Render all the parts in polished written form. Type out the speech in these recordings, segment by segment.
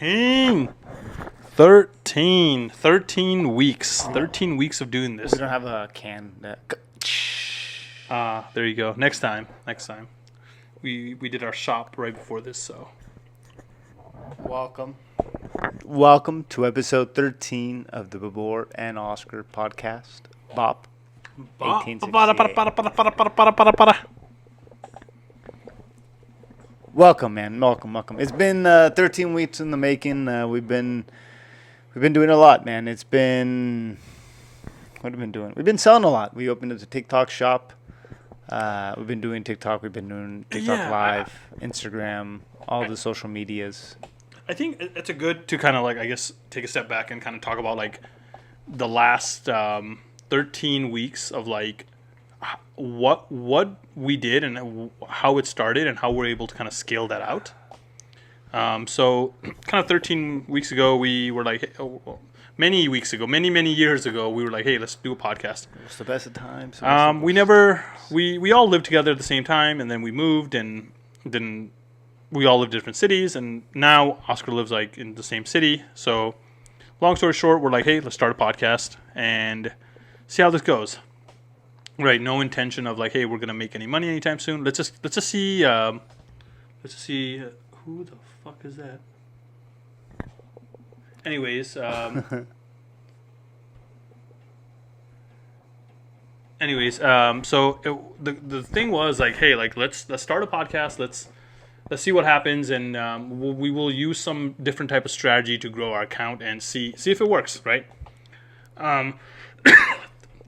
13. 13 weeks. 13 weeks of doing this. We don't have a can. There you go. Next time. We did our shop right before this, so. Welcome to episode 13 of the Bibhor and Oskar podcast. B.O.P. 1868. Welcome, man. Welcome. It's been 13 weeks in the making. We've been doing a lot, man. What have we been doing? We've been selling a lot. We opened up the TikTok shop. We've been doing TikTok. We've been doing TikTok Live, Instagram, all the social medias. I think it's a good to kind of like, I guess, take a step back and kind of talk about like the last 13 weeks of like what we did and how it started and how we're able to kind of scale that out. So kind of 13 weeks ago, we were like, many years ago, we were like, hey, let's do a podcast. It's the best of times. We all lived together at the same time, and then we moved, and then we all lived in different cities, and now Oskar lives like in the same city. So long story short, we're like, hey, let's start a podcast and see how this goes. Right, no intention of like, hey, we're gonna make any money anytime soon. Let's just see. Who the fuck is that? Anyways, so the thing was like, hey, like let's start a podcast. Let's see what happens, and we will use some different type of strategy to grow our account and see if it works. Right.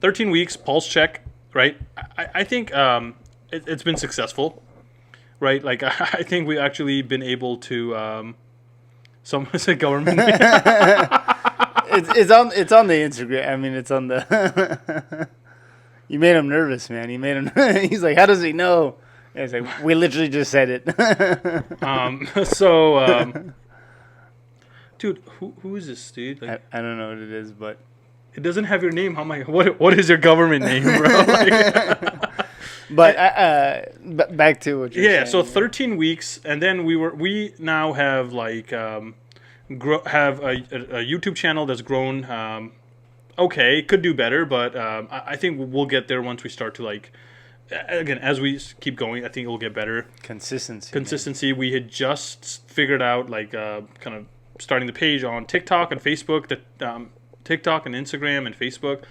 13 weeks, pulse check. Right. I think it's been successful. Right. Like I think we've actually been able to. Someone said government. It's on the Instagram. I mean, it's on the. You made him nervous, man. He's like, how does he know? And it's like, we literally just said it. Dude, who is this dude? Like, I don't know what it is, but it doesn't have your name. How am I? What is your government name, bro? But back to what you're saying. Yeah, so 13 weeks, and then we now have like have a YouTube channel that's grown. Okay, could do better, but I think we'll get there once we start to like. Again, as we keep going, I think it will get better. Consistency. Man. We had just figured out like kind of starting the page on TikTok and Facebook. That TikTok and Instagram and Facebook,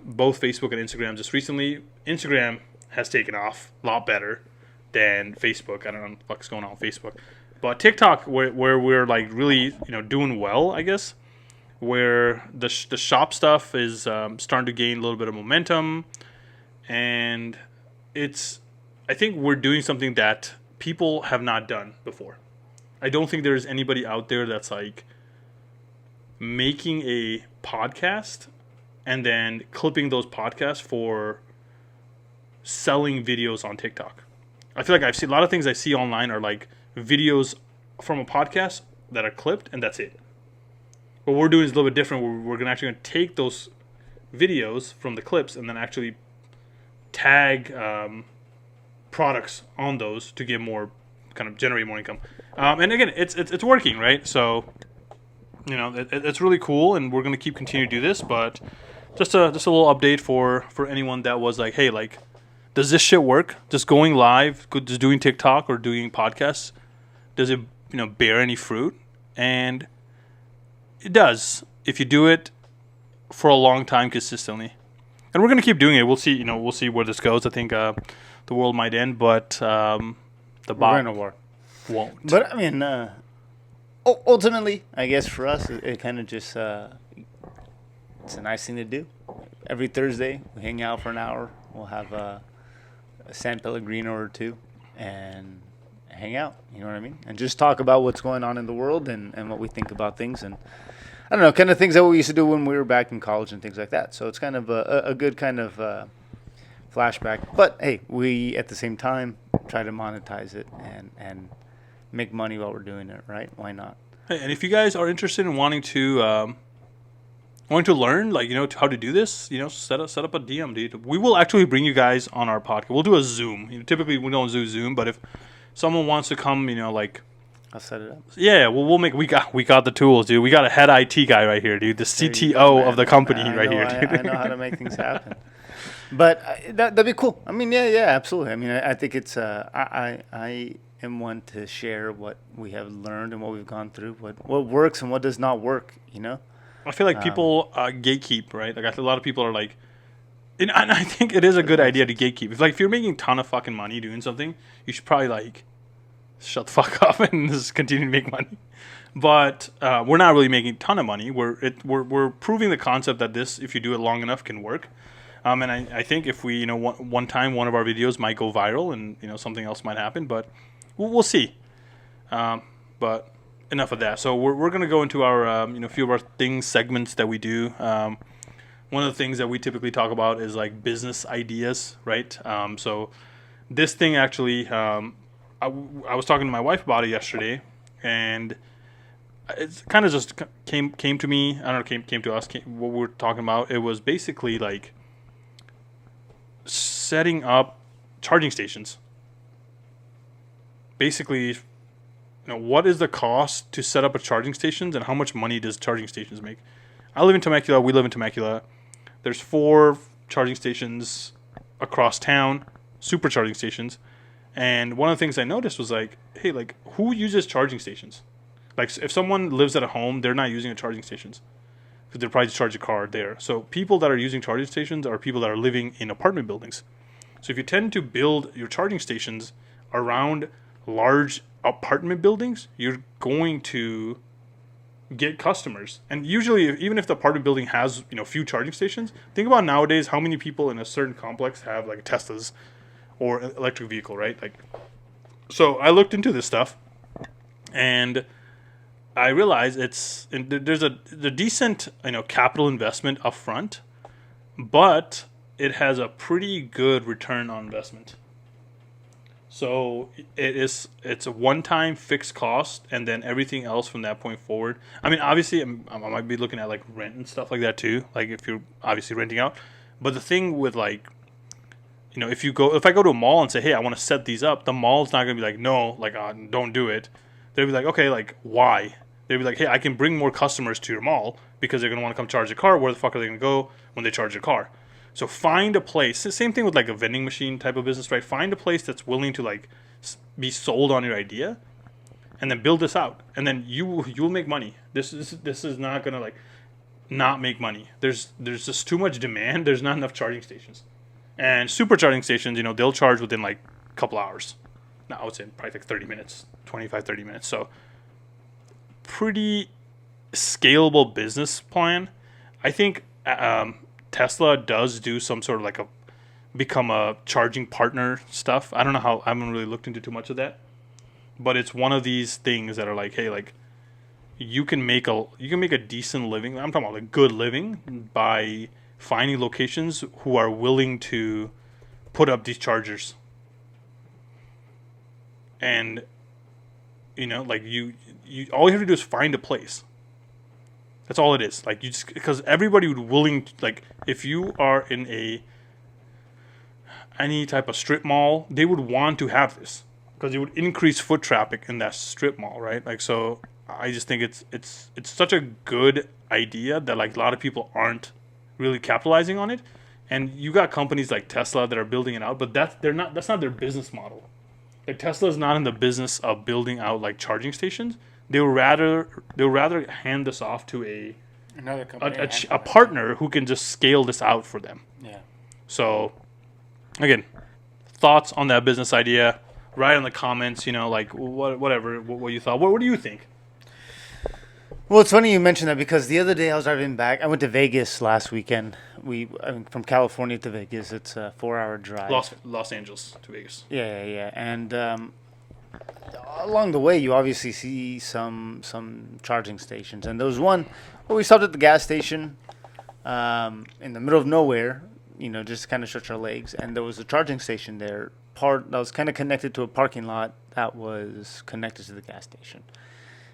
both Facebook and Instagram. Just recently, Instagram has taken off a lot better than Facebook. I don't know what the fuck's going on with Facebook. But TikTok, where we're like really, doing well, I guess, where the shop stuff is starting to gain a little bit of momentum. And I think we're doing something that people have not done before. I don't think there's anybody out there that's like making a podcast and then clipping those podcasts for selling videos on TikTok. I feel like I've seen a lot of things I see online are like videos from a podcast that are clipped and that's it. What we're doing is a little bit different. We're actually going to take those videos from the clips and then actually tag products on those to get more, kind of generate more income. And again, it's working, right? So, it's really cool, and we're going to keep continuing to do this. But just a little update for anyone that was like, hey, like, does this shit work? Just going live, just doing TikTok or doing podcasts, does it, bear any fruit? And it does if you do it for a long time consistently. And we're gonna keep doing it. We'll see. We'll see where this goes. I think the world might end, but the war won't. But I mean, ultimately, I guess for us, it kind of just it's a nice thing to do. Every Thursday, we hang out for an hour. We'll have a San Pellegrino or two and hang out. You know what I mean? And just talk about what's going on in the world and what we think about things and. I don't know, kind of things that we used to do when we were back in college and things like that. So it's kind of a good kind of flashback. But, hey, we, at the same time, try to monetize it and make money while we're doing it, right? Why not? Hey, and if you guys are interested in wanting to learn, like, how to do this, set up a DM, dude. We will actually bring you guys on our podcast. We'll do a Zoom. Typically, we don't do Zoom, but if someone wants to come, like, I'll set it up. Yeah, well, we got the tools, dude. We got a head IT guy right here, dude. The CTO of the company right here, dude. I know how to make things happen. But that'd be cool. I mean, yeah, absolutely. I mean, I think it's I am one to share what we have learned and what we've gone through, what works and what does not work. You know. I feel like people gatekeep, right? Like, I think a lot of people are like, and I think it is a good idea to gatekeep. If you're making a ton of fucking money doing something, you should probably like shut the fuck up and just continue to make money. But we're not really making a ton of money. We're proving the concept that this, if you do it long enough, can work. And I think if we, one time one of our videos might go viral and, something else might happen, but we'll see. But enough of that. So we're going to go into our, few of our segments that we do. One of the things that we typically talk about is like business ideas, right? So this thing actually, I was talking to my wife about it yesterday, and it's kind of just came to me. I don't know, came to us. What we're talking about, it was basically like setting up charging stations. Basically, what is the cost to set up a charging stations, and how much money does charging stations make? I live in Temecula. We live in Temecula. There's 4 charging stations across town, super charging stations. And one of the things I noticed was like, hey, like, who uses charging stations? Like, if someone lives at a home, they're not using a charging stations because they'll probably charge a car there. So people that are using charging stations are people that are living in apartment buildings. So if you tend to build your charging stations around large apartment buildings, you're going to get customers. And usually, even if the apartment building has few charging stations, think about nowadays how many people in a certain complex have like Teslas or an electric vehicle, right? Like, so I looked into this stuff, and I realized there's a decent capital investment up front, but it has a pretty good return on investment. So it's a one-time fixed cost, and then everything else from that point forward. I mean, obviously, I might be looking at like rent and stuff like that too. Like if you're obviously renting out, but the thing with like, if I go to a mall and say, hey, I want to set these up, the mall's not gonna be like, no, like don't do it. They'll be like, okay, like why? They'll be like, hey, I can bring more customers to your mall because they're gonna want to come charge a car. Where the fuck are they gonna go when they charge a car? So find a place. The same thing with like a vending machine type of business, right? Find a place that's willing to like be sold on your idea, and then build this out, and then you'll make money. This is not gonna like not make money. There's just too much demand. There's not enough charging stations, and supercharging stations, they'll charge within like a couple hours. No, I would say probably like 30 minutes, 25-30 minutes. So pretty scalable business plan. I think. Tesla does do some sort of like become a charging partner stuff. I don't know how. I haven't really looked into too much of that, but it's one of these things that are like, hey, like you can make a decent living. I'm talking about like good living by finding locations who are willing to put up these chargers, and like you all you have to do is find a place. That's all it is. Like because everybody would willing to, like if you are in any type of strip mall, they would want to have this because it would increase foot traffic in that strip mall, right? Like so, I just think it's such a good idea that like a lot of people aren't really capitalizing on it, and you got companies like Tesla that are building it out, but that's not their business model. Like Tesla is not in the business of building out like charging stations. They'll rather hand this off to another company, a partner who can just scale this out for them. Yeah. So, again, thoughts on that business idea? Write in the comments. Like whatever what you thought. What do you think? Well, it's funny you mentioned that because the other day I was driving back. I went to Vegas last weekend. From California to Vegas. It's a 4-hour drive. Los Angeles to Vegas. Yeah. And along the way, you obviously see some charging stations, and there was one where we stopped at the gas station in the middle of nowhere, just kind of stretch our legs, and there was a charging station there, that was kind of connected to a parking lot that was connected to the gas station,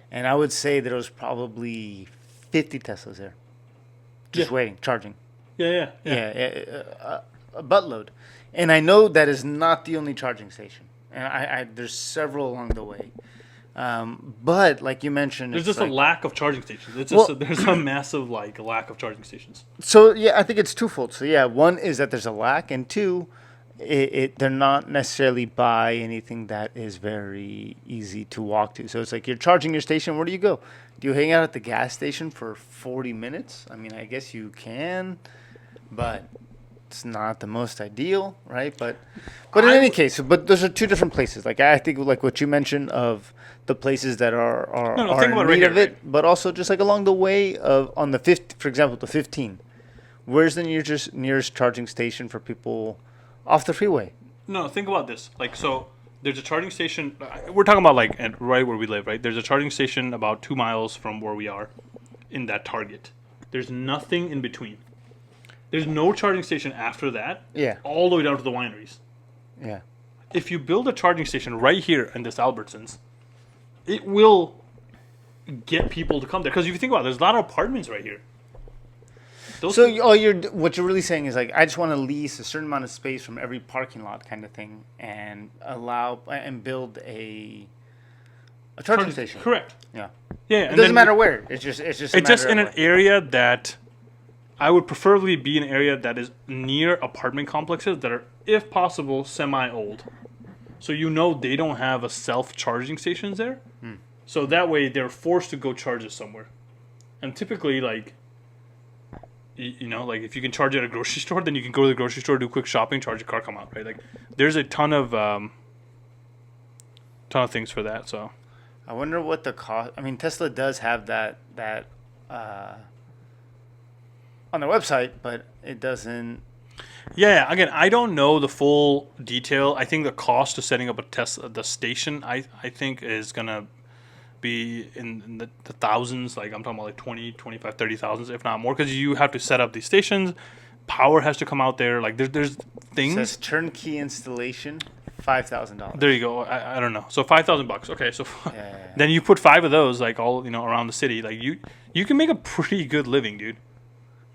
and I would say there was probably 50 Teslas there, just waiting, charging. Yeah. A buttload, and I know that is not the only charging station. And there's several along the way. But like you mentioned, There's it's just a like, lack of charging stations. It's Well- just there's a massive like lack of charging stations. so yeah, I think it's twofold. So yeah, one is that there's a lack, and two, they're not necessarily by anything that is very easy to walk to. So it's like you're charging your station. Where do you go? Do you hang out at the gas station for 40 minutes? I mean, I guess you can, but it's not the most ideal, right? But in any case, but those are two different places. Like I think like what you mentioned of the places that are No, are think in about it need right here, of it, right? but also just like along the way of on the 50, for example, the 15. Where's the nearest charging station for people off the freeway? No, think about this. Like, so there's a charging station. We're talking about like right where we live, right? There's a charging station about 2 miles from where we are, in that Target. There's nothing in between. There's no charging station after that. Yeah. All the way down to the wineries. Yeah. If you build a charging station right here in this Albertsons, it will get people to come there. Because if you think about it, there's a lot of apartments right here. Those So people- what you're really saying is like I just want to lease a certain amount of space from every parking lot kind of thing and allow and build a charging station. Correct. Yeah. Yeah. It doesn't matter where. It's just It's just in an area that I would preferably be an area that is near apartment complexes that are, if possible, semi-old. So they don't have a self-charging stations there. So that way they're forced to go charge it somewhere. And typically, like, like if you can charge at a grocery store, then you can go to the grocery store, do quick shopping, charge your car, come out, right? Like, there's a ton of things for that. So I wonder what the cost. I mean, Tesla does have that on their website, but it doesn't. yeah, again, I don't know the full detail. I think the cost of setting up the station, I think is gonna be in the thousands. Like I'm talking about like 20, 25, 30,000, if not more, because you have to set up these stations. Power has to come out there. Like there's things. Says turnkey installation, $5,000. There you go. I don't know. So $5,000. Okay, so Yeah. then you put 5 of those, like all around the city. Like you can make a pretty good living, dude.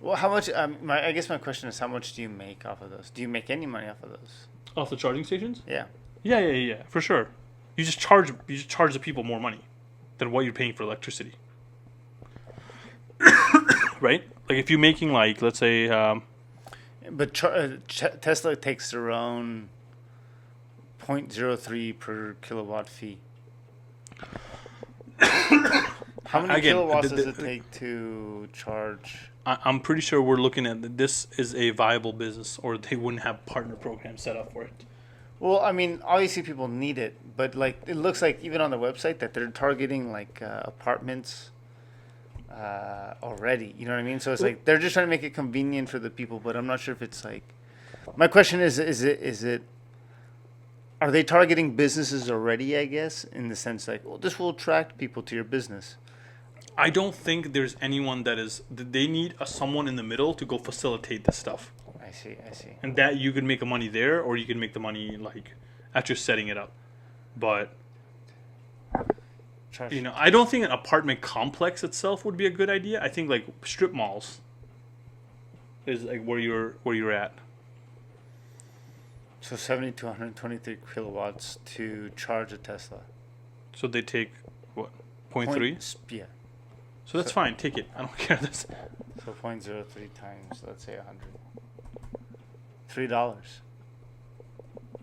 Well, how much? I guess my question is, how much do you make off of those? Do you make any money off of those? Off the charging stations? Yeah. Yeah, for sure. You just charge the people more money than what you're paying for electricity. Right? Like if you're making like, let's say, But Tesla takes their own 0.03 per kilowatt fee. How many Again, kilowatts does it take to charge? I'm pretty sure we're looking at this is a viable business, or they wouldn't have partner programs set up for it. Well, I mean, obviously people need it, but like it looks like even on the website that they're targeting like apartments already. You know what I mean? So it's like they're just trying to make it convenient for the people, but I'm not sure if it's like. My question is it? Are they targeting businesses already? I guess in the sense like, well, this will attract people to your business. I don't think there's anyone that is. They need someone in the middle to go facilitate this stuff. I see. And that you can make the money there, or you can make the money like at just setting it up. But I don't think an apartment complex itself would be a good idea. I think like strip malls is like where you're at. So 70 to 123 kilowatts to charge a Tesla. So they take what 0.3? Yeah. So that's fine. Take it. I don't care. This. So 0.03 times, let's say 100. $3.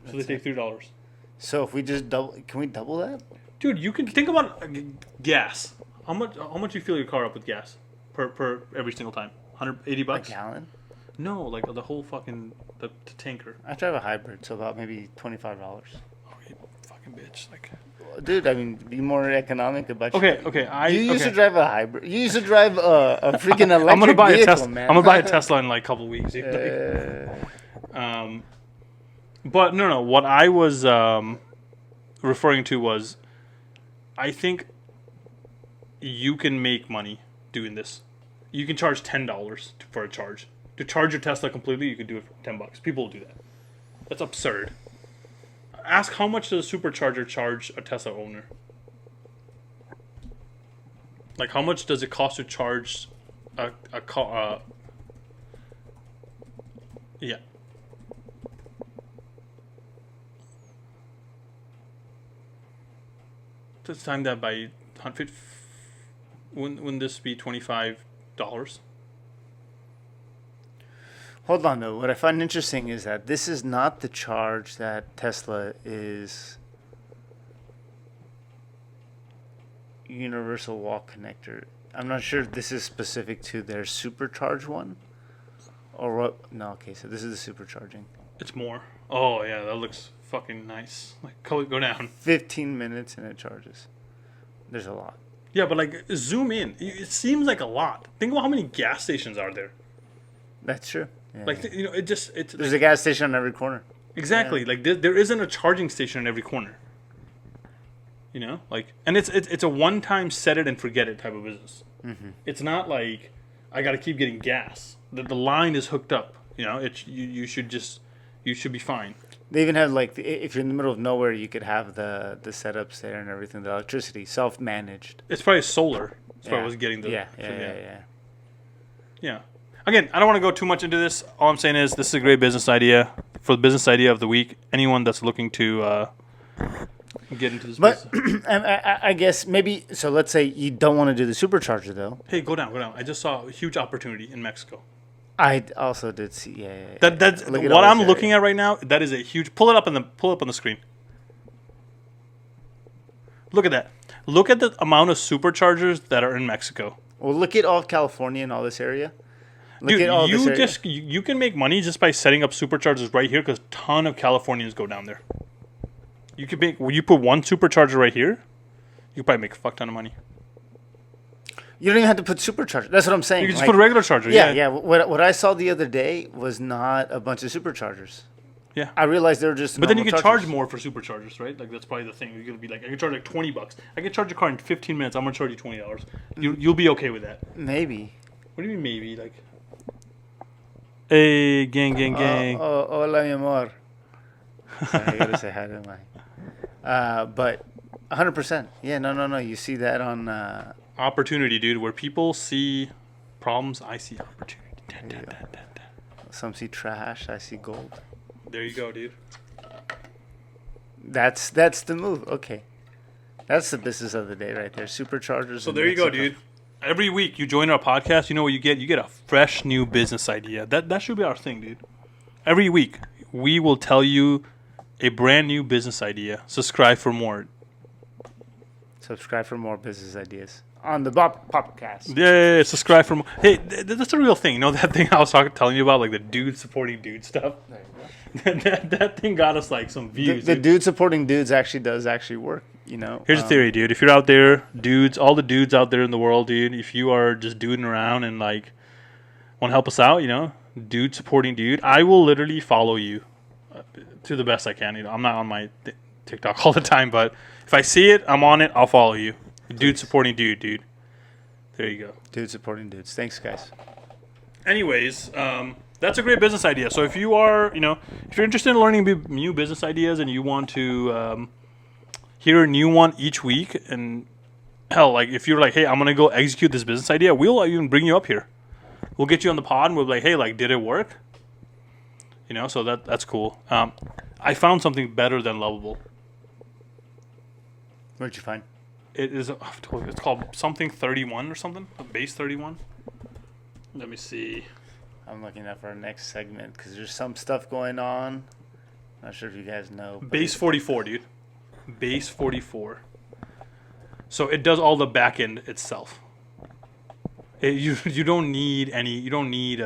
So they take $3. So if we just double, can we double that? Dude, you can think about gas. How much you fill your car up with gas per every single time? $180? A gallon? No, like the whole fucking the tanker. I drive a hybrid, so about maybe $25. Oh, you fucking bitch! Like, dude, I mean, be more economic about. Okay. You used to drive a hybrid. You used to drive a freaking electric I'm gonna buy vehicle, a Tesla. man. I'm gonna buy a Tesla in like a couple weeks. Dude. But no. What I was referring to was, I think you can make money doing this. You can charge $10 for a charge. To charge your Tesla completely, you can do it for $10. People will do that. That's absurd. Ask how much does a supercharger charge a Tesla owner? Like how much does it cost to charge a car? Yeah. Let's time that by 100. Wouldn't this be $25? Hold on, though. What I find interesting is that this is not the charge that Tesla is universal wall connector. I'm not sure if this is specific to their supercharge one or what. No, okay, so this is the supercharging. It's more. Oh, yeah, that looks fucking nice. Like, go down. 15 minutes and it charges. There's a lot. Yeah, but like, zoom in. It seems like a lot. Think about how many gas stations are there. That's true. Yeah, like, yeah. it's There's a gas station on every corner. exactly. Yeah. Like, there isn't a charging station in every corner. Like, and it's a one-time set it and forget it type of business. Mm-hmm. It's not like I got to keep getting gas. The line is hooked up. You should be fine. They even have like if you're in the middle of nowhere, you could have the setups there and everything. The electricity, self-managed. It's probably solar. That's why I was getting the. Yeah. Again, I don't want to go too much into this. All I'm saying is this is a great business idea for the business idea of the week. Anyone that's looking to get into this But business. I guess maybe so. Let's say you don't want to do the supercharger though. Hey, go down. I just saw a huge opportunity in Mexico. I also did see. Yeah. That's what I'm looking at right now. That is a huge. Pull it up on the screen. Look at that. Look at the amount of superchargers that are in Mexico. Well, look at all of California and all this area. Look Dude, at all this area. you can make money just by setting up superchargers right here because a ton of Californians go down there. You put one supercharger right here, you could probably make a fuck ton of money. You don't even have to put supercharger. That's what I'm saying. You can just put a regular charger. Yeah. What I saw the other day was not a bunch of superchargers. Yeah. I realized they were just. But then you can chargers. charge more for superchargers, right? Like that's probably the thing. You're gonna be like, I can charge like $20. I can charge your car in 15 minutes. I'm gonna charge you $20. You'll be okay with that. Maybe. What do you mean maybe? Like, hey, gang. Hola, mi amor. Sorry, I gotta say hi to my. But 100%. Yeah, no. You see that on. Opportunity, dude. Where people see problems, I see opportunity. Some see trash, I see gold. There you go, dude. That's the move. Okay. That's the business of the day right there. Superchargers. So there you go, dude. Every week you join our podcast, you know what you get? You get a fresh new business idea. That should be our thing, dude. Every week we will tell you a brand new business idea. Subscribe for more. Subscribe for more business ideas on the B.O.P podcast. Yeah, subscribe for more. Hey, that's a real thing. You know that thing I was telling you about, like the dude supporting dude stuff? that thing got us like some views. The dude supporting dudes does work, Here's a theory, dude. If you're out there, dudes, all the dudes out there in the world, dude, if you are just duding around and like want to help us out, dude supporting dude, I will literally follow you to the best I can. I'm not on my TikTok all the time, but if I see it, I'm on it, I'll follow you. Dude supporting dude. There you go. Dude supporting dudes. Thanks, guys. Anyways, that's a great business idea. So if you are, if you're interested in learning new business ideas and you want to hear a new one each week, and hell, like if you're like, hey, I'm gonna go execute this business idea, we'll even bring you up here. We'll get you on the pod and we'll be like, hey, like, did it work? So that's cool. I found something better than Lovable. What'd you find? It's called something 31 or something. Base 31. Let me see. I'm looking up for our next segment because there's some stuff going on. Not sure if you guys know. Base 44, dude. Base 44. So it does all the back end itself. You don't need any. You don't need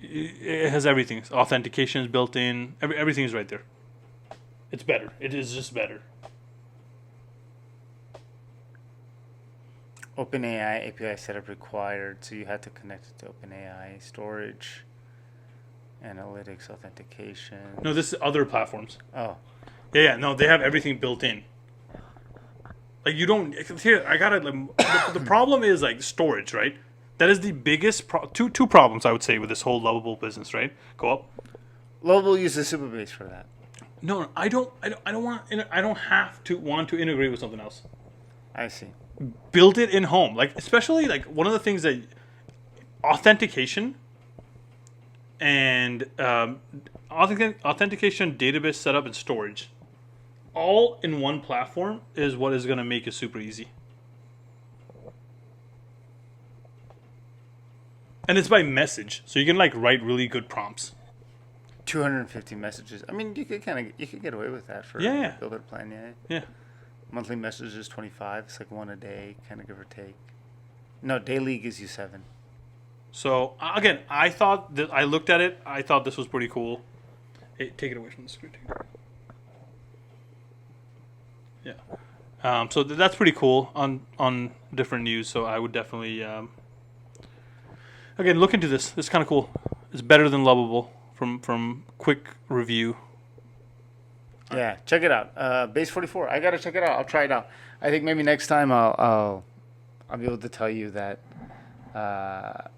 it has everything. Authentication is built in. Everything is right there. It's better. It is just better. OpenAI API setup required, so you had to connect it to OpenAI storage, analytics, authentication. No, this is other platforms. Oh. Yeah, no, they have everything built in. Like you don't. Here, I gotta. The problem is like storage, right? That is the biggest two problems I would say with this whole Lovable business, right? Go up. Lovable uses Superbase for that. No, I don't want. I don't have to want to integrate with something else. I see. Build it in home, like especially like one of the things that authentication and authentication, database setup, and storage. all in one platform is what is going to make it super easy. And it's by message, so you can like write really good prompts. 250 messages. I mean, you could get away with that for Yeah. a builder plan, yeah. Yeah. Monthly messages 25. It's like one a day, kind of give or take. No, daily gives you 7. So again, I thought that I looked at it. I thought this was pretty cool. Hey, take it away from the screen. Yeah. So that's pretty cool on different news. So I would definitely again look into this. It's kind of cool. It's better than Lovable from quick review. Yeah, check it out. Base 44. I gotta check it out. I'll try it out. I think maybe next time I'll be able to tell you that. That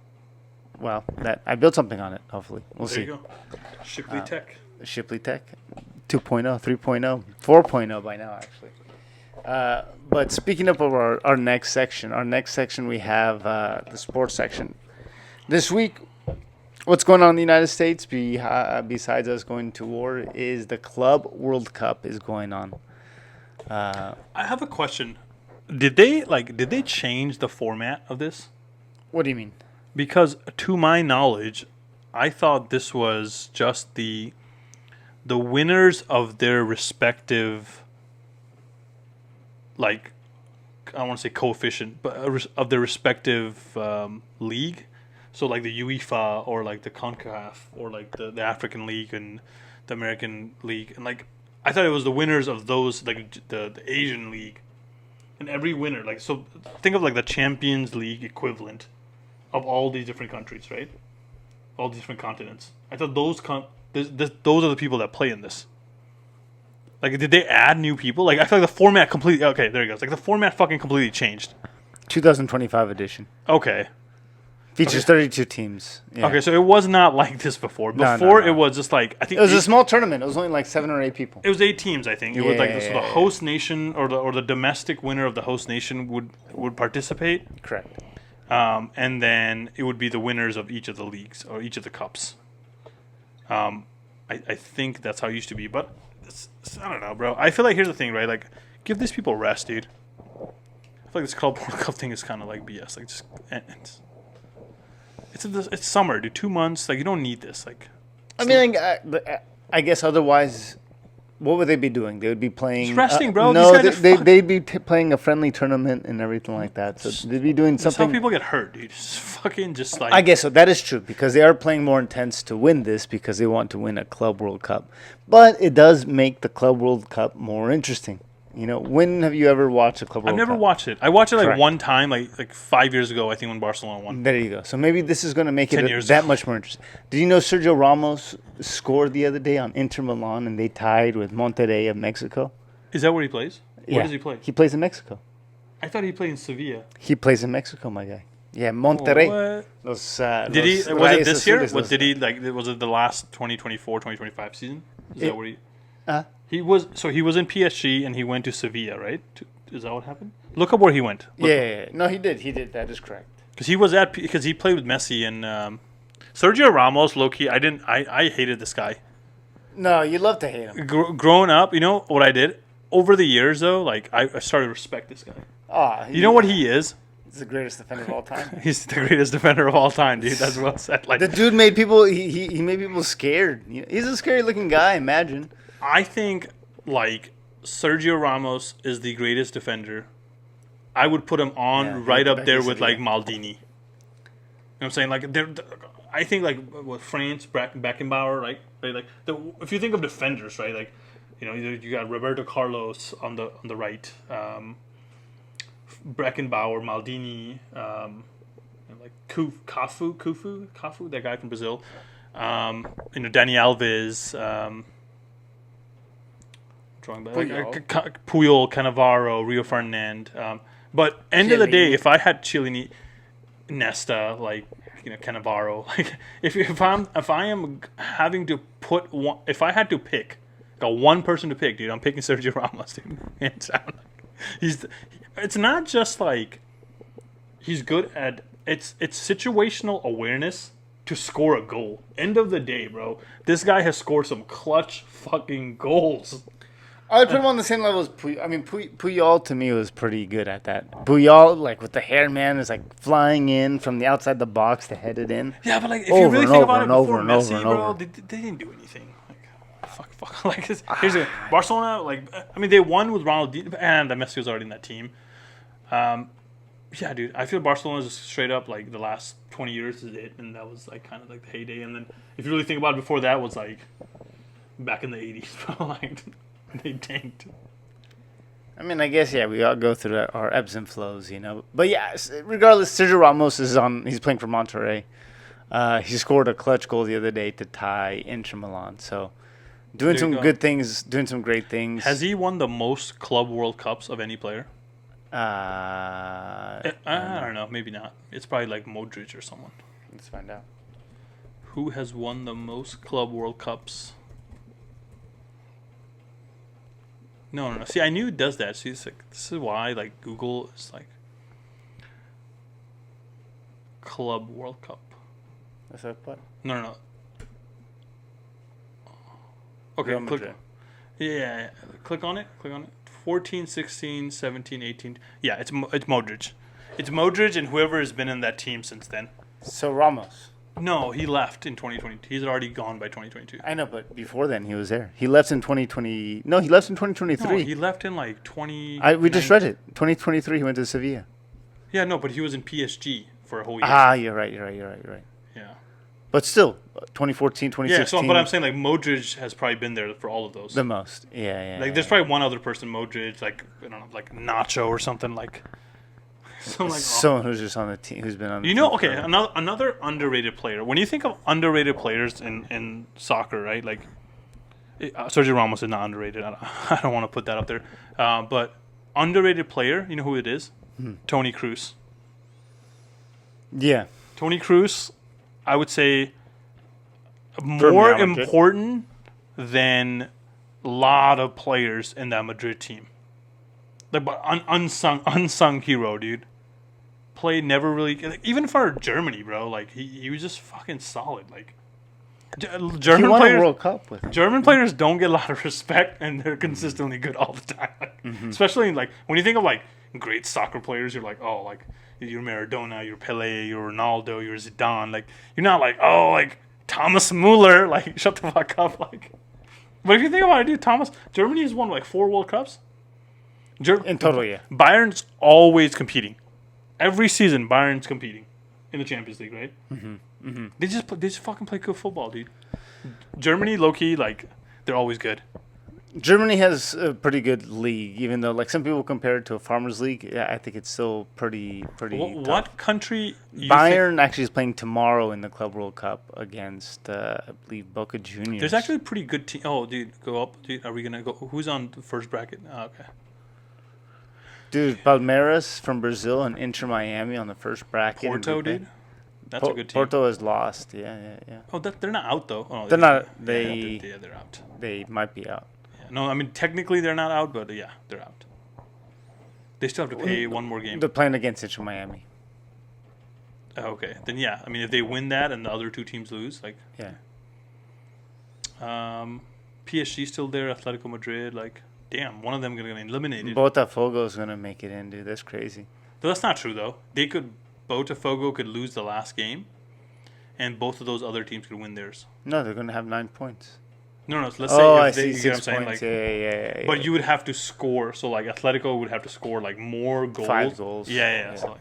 I built something on it. Hopefully, we'll see. There you go. Shipley Tech. Shipley Tech, 2.0, 3.0, 4.0 by now actually. But speaking of our next section, we have the sports section. This week, what's going on in the United States besides us going to war is the Club World Cup is going on. I have a question. Did they change the format of this? What do you mean? Because to my knowledge, I thought this was just the winners of their respective, like, I don't want to say coefficient, but of their respective league. So like the UEFA or like the CONCACAF or like the African League and the American League. And like, I thought it was the winners of those, like the Asian League. And every winner, like, so think of like the Champions League equivalent of all these different countries, right? All these different continents. I thought those are the people that play in this. Like, did they add new people? Like, I feel like the format completely... Okay, there it goes. Like, the format fucking completely changed. 2025 edition. Okay. Features 32 teams. Yeah. Okay, so it was not like this before. No. It was just like... I think it was a small tournament. It was only like 7 or 8 people. It was 8 teams, I think. It was like so the host nation or the domestic winner of the host nation would participate. Correct. And then it would be the winners of each of the leagues or each of the cups. I think that's how it used to be, but I don't know, bro. I feel like here's the thing, right? Like, give these people rest, dude. I feel like this Club World Cup thing is kind of like BS. Like, just it's summer, dude. 2 months, like you don't need this. Like, I mean, I guess otherwise. What would they be doing? They would be playing... Just resting, bro. No, they'd be playing a friendly tournament and everything like that. So they'd be doing something... That's how people get hurt, dude. Just like... I guess so. That is true because they are playing more intense to win this because they want to win a Club World Cup. But it does make the Club World Cup more interesting. You know, when have you ever watched a Club World Cup? I've never watched it. I watched it like one time, like 5 years ago, I think, when Barcelona won. There you go. So maybe this is going to make it that ago. much more interesting. Did you know Sergio Ramos scored the other day on Inter Milan and they tied with Monterrey of Mexico? Is that where he plays? Yeah. Where does he play? He plays in Mexico. I thought he played in Sevilla. He plays in Mexico, my guy. Yeah, Monterrey. Did he? Was it this year? Did he like? Was it the last 2024-2025 season? Is that where he? He was in PSG and he went to Sevilla, right? Is that what happened? Look up where he went. Yeah. No, he did. That is correct. Because he played with Messi and Sergio Ramos. Low key, I hated this guy. No, you love to hate him. Growing up, you know what I did over the years though. Like I started to respect this guy. You know what he is? He's the greatest defender of all time. He's the greatest defender of all time, dude. That's well said. Like the dude made people. He made people scared. He's a scary looking guy. Imagine. I think, like, Sergio Ramos is the greatest defender. I would put him on right up there with, like, Maldini. You know what I'm saying? Like, I think, like, with France, Beckenbauer, right? Like, if you think of defenders, right? Like, you know, you got Roberto Carlos on the right, Beckenbauer, Maldini, like Cafu, that guy from Brazil. You know, Dani Alves, Puyol, Cannavaro, Rio Ferdinand. But end of the day, if I had Chiellini, Nesta, like, you know, Cannavaro, like if I am having to put one, if I had to pick, got one person to pick, dude, I'm picking Sergio Ramos, dude. It's not just like he's good at it's situational awareness to score a goal. End of the day, bro, this guy has scored some clutch fucking goals. I would put him on the same level as Puyol. I mean, Puyol to me was pretty good at that. Puyol, like with the hair, man, is like flying in from the outside the box to head it in. Yeah, but like if you really think about it, before Messi, bro, over. they didn't do anything. Like, fuck. Like here's the Barcelona. Like I mean, they won with Ronaldinho, and Messi was already in that team. Yeah, dude, I feel Barcelona is straight up like the last 20 years is it, and that was like kind of like the heyday. And then if you really think about it, before that was like back in the 80s, bro. Like they tanked. I mean, I guess we all go through our ebbs and flows, you know. But yeah, regardless, Sergio Ramos is on. He's playing for Monterrey. He scored a clutch goal the other day to tie Inter Milan. So doing some good things, doing some great things. Has he won the most Club World Cups of any player? I don't know. Maybe not. It's probably like Modric or someone. Let's find out. Who has won the most Club World Cups? No. See, I knew it does that. See, like, this is why like Google is like Club World Cup. That's that what? No. Okay, click. Yeah. Click on it. 14, 16, 17, 18. Yeah, it's Modric. It's Modric and whoever has been in that team since then. So Ramos. No, he left in 2020. He's already gone by 2022. I know, but before then he was there. He left in 2020. No, he left in 2023. No, he left in like 20. We just read it. 2023 he went to Sevilla. Yeah, no, but he was in PSG for a whole year. Ah, you're right. Yeah. But still, 2014, 2016. Yeah, so but I'm saying like Modric has probably been there for all of those. The most. Yeah. Like there's probably one other person, Modric, like I don't know, like Nacho or something like. Someone who's just on the team, who's been on. You know, okay, another underrated player. When you think of underrated players in soccer, right? Like Sergio Ramos is not underrated. I don't want to put that up there, but underrated player. You know who it is? Toni Kroos. Yeah. Toni Kroos, I would say, more important than a lot of players in that Madrid team. Like, but unsung hero, dude. Played never really, like, even for Germany, bro. Like he was just fucking solid. Like German won players, a World Cup with him. German players don't get a lot of respect, and they're consistently good all the time. Like, especially like when you think of like great soccer players, you're like, oh, like you're Maradona, you're Pele, you're Ronaldo, you're Zidane. Like you're not like, oh, like Thomas Muller. Like shut the fuck up. Like, but if you think about it, dude, Germany has won like 4 World Cups. In total, yeah. Bayern's always competing. Every season, Bayern's competing in the Champions League, right? They just fucking play good football, dude. Germany, low-key, like, they're always good. Germany has a pretty good league, even though, like, some people compare it to a farmers league. Yeah, I think it's still pretty What country? Bayern actually is playing tomorrow in the Club World Cup against, I believe, Boca Juniors. There's actually a pretty good team. Oh, dude, go up. Dude, are we going to go? Who's on the first bracket? Oh, okay. Dude, Palmeiras from Brazil and Inter Miami on the first bracket. Porto, dude. That's a good team. Porto has lost. Yeah. Oh, they're not out though. Oh, they're not. They're out. They might be out. Yeah. No, I mean technically they're not out, but yeah, they're out. They still have to play one more game. They're playing against Inter Miami. Okay, then yeah. I mean, if they win that and the other 2 teams lose, like yeah. PSG still there. Atletico Madrid, like. Damn, one of them going to get eliminated. Botafogo's going to make it in, dude. That's crazy. But that's not true, though. Botafogo could lose the last game, and both of those other teams could win theirs. No, they're going to have 9 points. No. So let's say I they, see. you know 6 what I'm points. saying? Like, yeah. But you would have to score. So, like, Atletico would have to score, like, more goals. 5 goals. Yeah. So, like,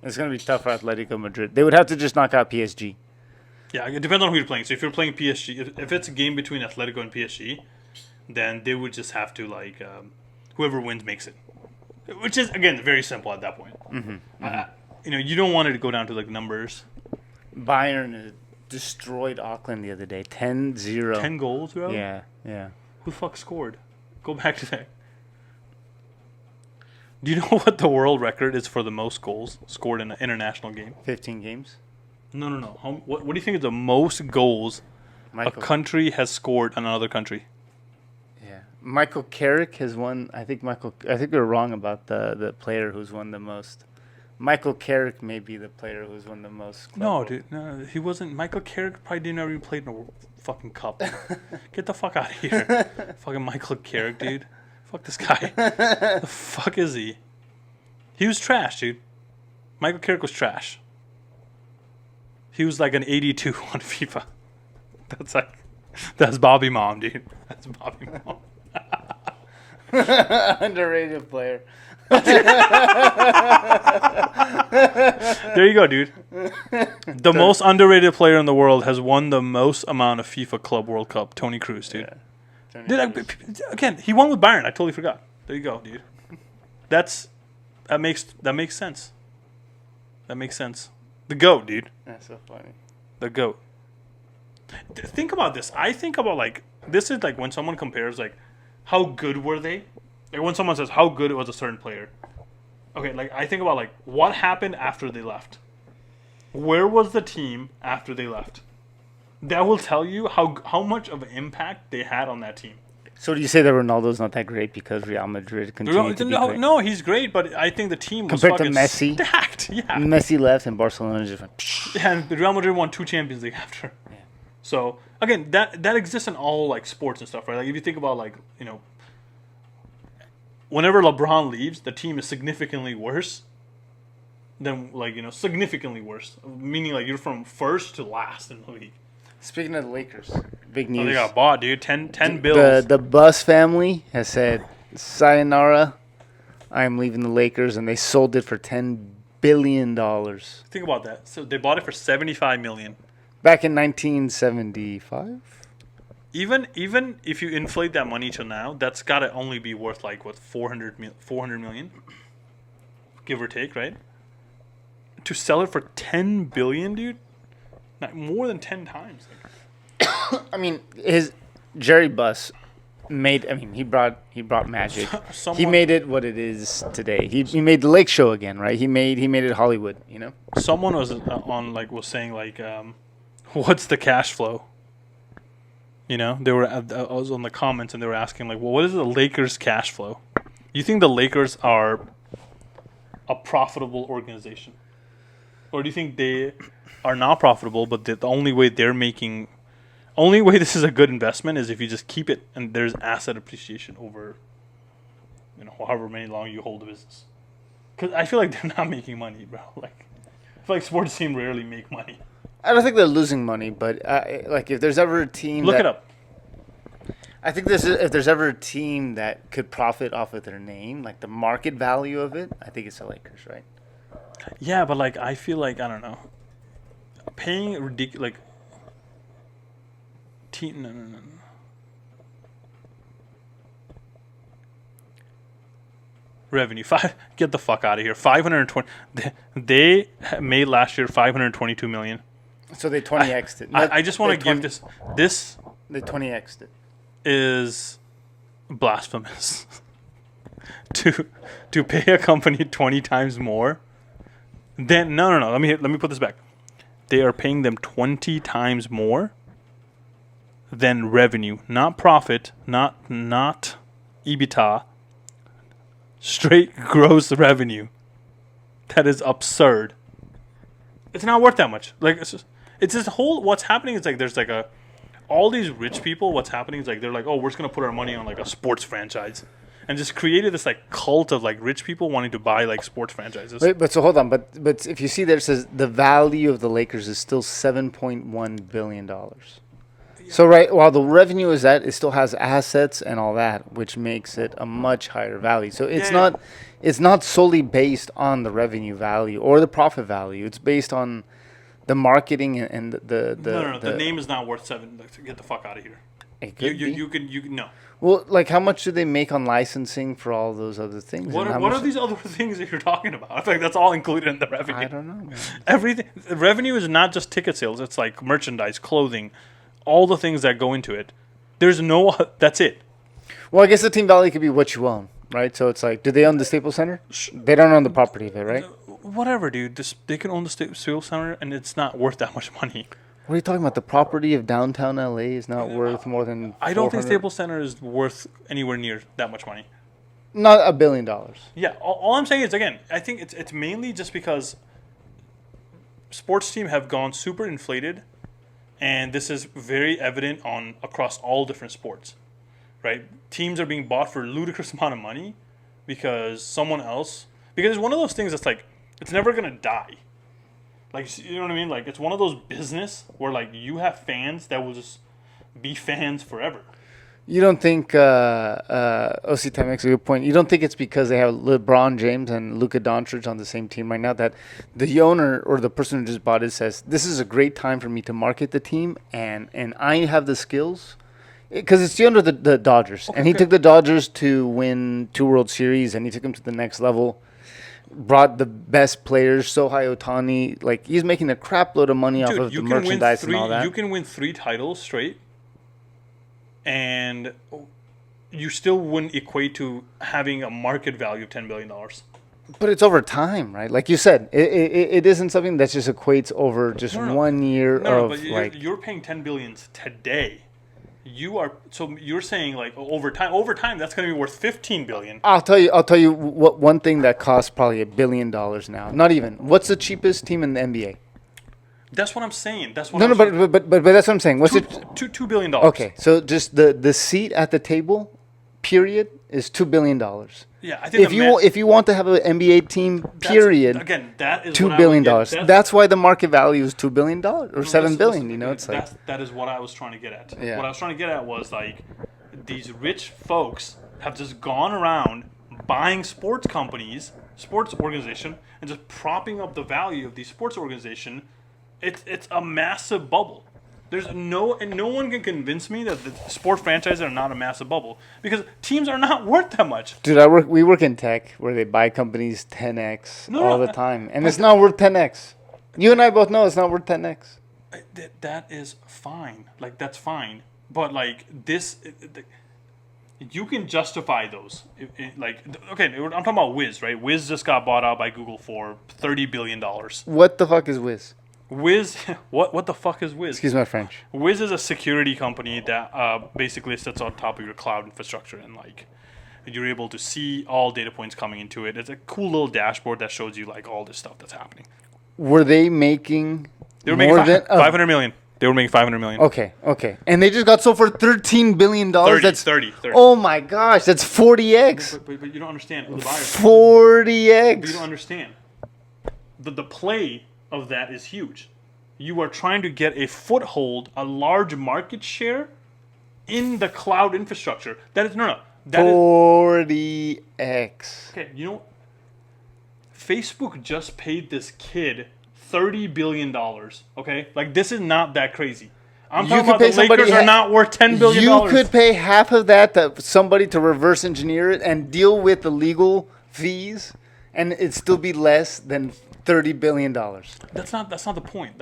it's going to be tough for Atletico Madrid. They would have to just knock out PSG. Yeah, it depends on who you're playing. So, if you're playing PSG, if it's a game between Atletico and PSG, then they would just have to, like... whoever wins makes it, which is again very simple at that point. You don't want it to go down to like numbers. Bayern destroyed Auckland the other day, 10-0. 10 goals, bro. Yeah. Who the fuck scored? Go back to that. Do you know what the world record is for the most goals scored in an international game? 15 games. No. What do you think is the most goals a country has scored on another country? Michael Carrick has won. I think we were wrong about the player who's won the most. Michael Carrick may be the player who's won the most. No, dude. No, he wasn't. Michael Carrick probably didn't ever even play in a fucking cup. Get the fuck out of here. Fucking Michael Carrick, dude. Fuck this guy. The fuck is he? He was trash, dude. Michael Carrick was trash. He was like an 82 on FIFA. That's Bobby Mom, dude. That's Bobby Mom. Underrated player. There you go, dude. The most underrated player in the world has won the most amount of FIFA Club World Cup. Tony Cruz, dude. Yeah. Dude, again, he won with Bayern. I totally forgot. There you go, dude. That makes sense. That makes sense. The GOAT, dude. That's so funny. The GOAT. Think about this. I think about like this is like when someone compares like how good were they? Like when someone says how good was a certain player. Okay, like I think about like what happened after they left. Where was the team after they left? That will tell you how much of an impact they had on that team. So do you say that Ronaldo's not that great because Real Madrid continued to be great? No, he's great, but I think the team was compared to fucking Messi, stacked. Yeah, Messi left and Barcelona just went. Yeah, and Real Madrid won 2 Champions League after. Yeah. So again, that exists in all like sports and stuff, right? Like if you think about like whenever LeBron leaves, the team is significantly worse than significantly worse, meaning like you're from first to last in the league. Speaking of the Lakers, big news. Oh, they got bought, dude. 10 bills. The Bus family has said, sayonara, I'm leaving the Lakers, and they sold it for $10 billion. Think about that. So they bought it for $75 million. Back in 1975? Even if you inflate that money to now, that's got to only be worth like, what, 400 million? Give or take, right? To sell it for $10 billion, dude? Not more than 10 times. I mean, Jerry Buss he brought magic. He made it what it is today. He made the Lake Show again, right? He made it Hollywood, Someone was was saying what's the cash flow? They were I was on the comments and they were asking well, what is the Lakers cash flow? You think the Lakers are a profitable organization? Or do you think they are not profitable, but the only way this is a good investment is if you just keep it and there's asset appreciation over, however many long you hold the business. Because I feel like they're not making money, bro. I feel like sports teams rarely make money. I don't think they're losing money, but if there's ever a team, look it up. I think if there's ever a team that could profit off of their name, like the market value of it, I think it's the Lakers, right? Yeah, but I feel like I don't know. Paying ridiculous no. Revenue get the fuck out of here. 520. They made last year 522 million. So they 20x'd it. I just want to give this. They 20x'd it. Is blasphemous to pay a company 20 times more. Then no. Let me put this back. They are paying them 20 times more than revenue, not profit, not EBITDA. Straight gross revenue. That is absurd. It's not worth that much. It's this whole. What's happening is there's all these rich people. What's happening is they're oh, we're just gonna put our money on a sports franchise. And just created this cult of rich people wanting to buy sports franchises. Wait, but so hold on, but if you see there, it says the value of the Lakers is still $7.1 billion. Yeah. So while the revenue is that, it still has assets and all that, which makes it a much higher value. So it's not solely based on the revenue value or the profit value. It's based on the marketing and the No. The name is not worth $7. Get the fuck out of here. It could be. You can no. Well, how much do they make on licensing for all those other things? What are these other things that you're talking about? I think that's all included in the revenue. I don't know, man. Everything. Revenue is not just ticket sales. It's merchandise, clothing, all the things that go into it. There's no. That's it. Well, I guess the team value could be what you own, right? So it's do they own the Staples Center? They don't own the property of it, right? Whatever, dude. They can own the Staples Center, and it's not worth that much money. What are you talking about? The property of downtown LA is not worth more than I don't think Staples Center is worth anywhere near that much money. Not $1 billion. Yeah, all I'm saying is, again, I think it's mainly just because sports teams have gone super inflated, and this is very evident across all different sports, right? Teams are being bought for a ludicrous amount of money because someone else. Because it's one of those things that's like it's never gonna die. Like, you know what I mean? Like, it's one of those business where like you have fans that will just be fans forever. You don't think OC makes a good point. You don't think it's because they have LeBron James and Luka Doncic on the same team right now that the owner or the person who just bought it says this is a great time for me to market the team and I have the skills because it's the owner of the Dodgers and he took the Dodgers to win 2 World Series and he took them to the next level. Brought the best players, Shohei Ohtani. Like he's making a crap load of money off of the merchandise and all that. You can win 3 titles straight. And you still wouldn't equate to having a market value of $10 billion. But it's over time, right? Like you said, it isn't something that just equates over just 1 year of but like. You're paying $10 billion today. You're saying like over time that's going to be worth $15 billion. I'll tell you what one thing that costs probably $1 billion now. Not even. What's the cheapest team in the NBA? That's what I'm saying. That's what. But that's what I'm saying. What's it? $2 billion. Okay, so just the seat at the table, period, is $2 billion. Yeah, I think if you want to have an NBA team, period, again, that is $2 billion. That's why the market value is $2 billion or $7 billion. You know, it's like that is what I was trying to get at. Yeah. What I was trying to get at was like these rich folks have just gone around buying sports companies, sports organization, and just propping up the value of these sports organization. It's a massive bubble. There's no one can convince me that the sport franchises are not a massive bubble because teams are not worth that much. Dude, we work in tech where they buy companies 10x all the time, and it's not worth 10x. You and I both know it's not worth 10x. That is fine. Like that's fine, but like this, you can justify those. Okay, I'm talking about Wiz, right? Wiz just got bought out by Google for $30 billion. What the fuck is Wiz? Wiz, what the fuck is Wiz? Excuse my French. Wiz is a security company that basically sits on top of your cloud infrastructure and like you're able to see all data points coming into it. It's a cool little dashboard that shows you like all this stuff that's happening. Were they making? They were making $500 million. They were making $500 million. Okay, and they just got sold for $13 billion. 30. Oh my gosh, that's 40x. But you don't understand the buyers. 40x. But you don't understand. The play of that is huge. You are trying to get a foothold, a large market share in the cloud infrastructure. That is 40x. Okay, you know, Facebook just paid this kid $30 billion. Okay, like this is not that crazy. I'm talking about the Lakers are not worth $10 billion. You could pay half of that to somebody to reverse engineer it and deal with the legal fees, and it'd still be less than $30 billion. That's not the point.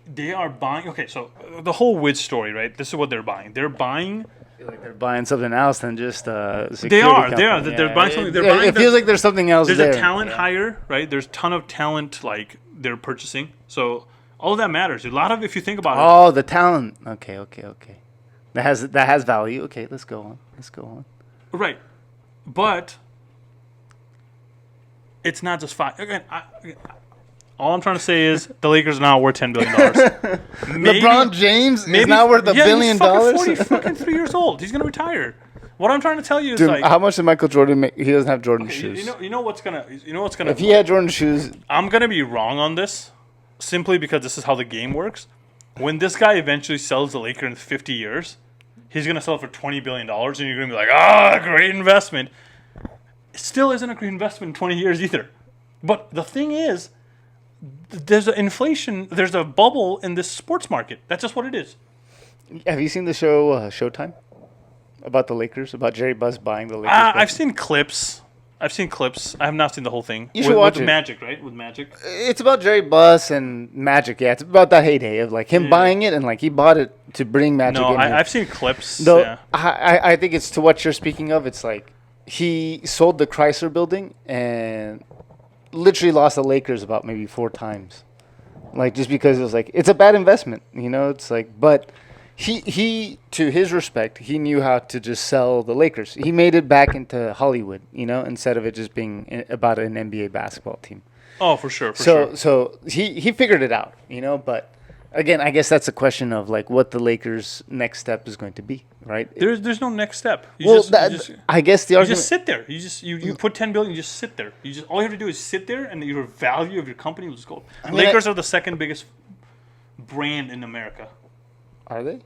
They are buying. Okay, so the whole Wiz story, right? This is what they're buying. They're buying. I feel like they're buying something else than just security. They are. Company. They're buying something. It feels like there's something else there. There's a talent hire, right? There's a ton of talent like they're purchasing. So all of that matters. A lot of, if you think about it. Oh, the talent. Okay. That has value. Okay, let's go on. Right, but it's not just five. Again, all I'm trying to say is the Lakers are not worth $10 billion. LeBron James is not worth $1 billion. He's fucking 3 years old. He's gonna retire. What I'm trying to tell you is like, how much did Michael Jordan make? He doesn't have Jordan shoes. You know what's gonna. If he had Jordan shoes, I'm gonna be wrong on this, simply because this is how the game works. When this guy eventually sells the Lakers in 50 years, he's gonna sell it for $20 billion, and you're gonna be like, great investment. It still isn't a great investment in 20 years either. But the thing is, there's an inflation, there's a bubble in this sports market. That's just what it is. Have you seen the show Showtime? About the Lakers? About Jerry Buss buying the Lakers? I've seen clips. I have not seen the whole thing. You should watch it. With Magic, right? With Magic. It's about Jerry Buss and Magic, yeah. It's about that heyday of like him buying it and like he bought it to bring Magic in. I've seen clips. Though, yeah. I think it's to what you're speaking of. It's like he sold the Chrysler building and literally lost the Lakers about maybe 4 times. Like just because it was like, it's a bad investment, you know? It's like, but he to his respect, he knew how to just sell the Lakers. He made it back into Hollywood, you know, instead of it just being about an NBA basketball team. Oh, for sure. So he figured it out, you know, but Again, I guess that's a question of like what the Lakers' next step is going to be, right? There's no next step. I guess the you argument. just sit there. You put 10 billion. You just sit there. You just all you have to do is sit there, and your value of your company will just go. Lakers are the second biggest brand in America. Are they?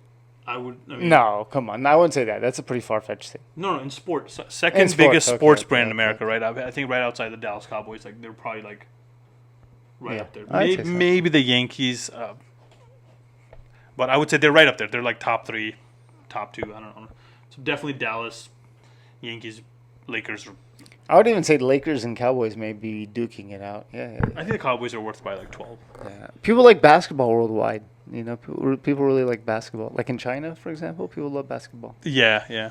I mean, No, come on. No, I wouldn't say that. That's a pretty far-fetched thing. No, in sports, second biggest sports brand in America, right? I think right outside the Dallas Cowboys, like they're probably like right up there. Maybe the Yankees, but I would say they're right up there. They're like top 3, top 2. I don't know. So definitely Dallas, Yankees, Lakers. I would even say the Lakers and Cowboys may be duking it out. Yeah. I think the Cowboys are worth by like 12. Yeah. People like basketball worldwide. You know, people really like basketball. Like in China, for example, people love basketball. Yeah.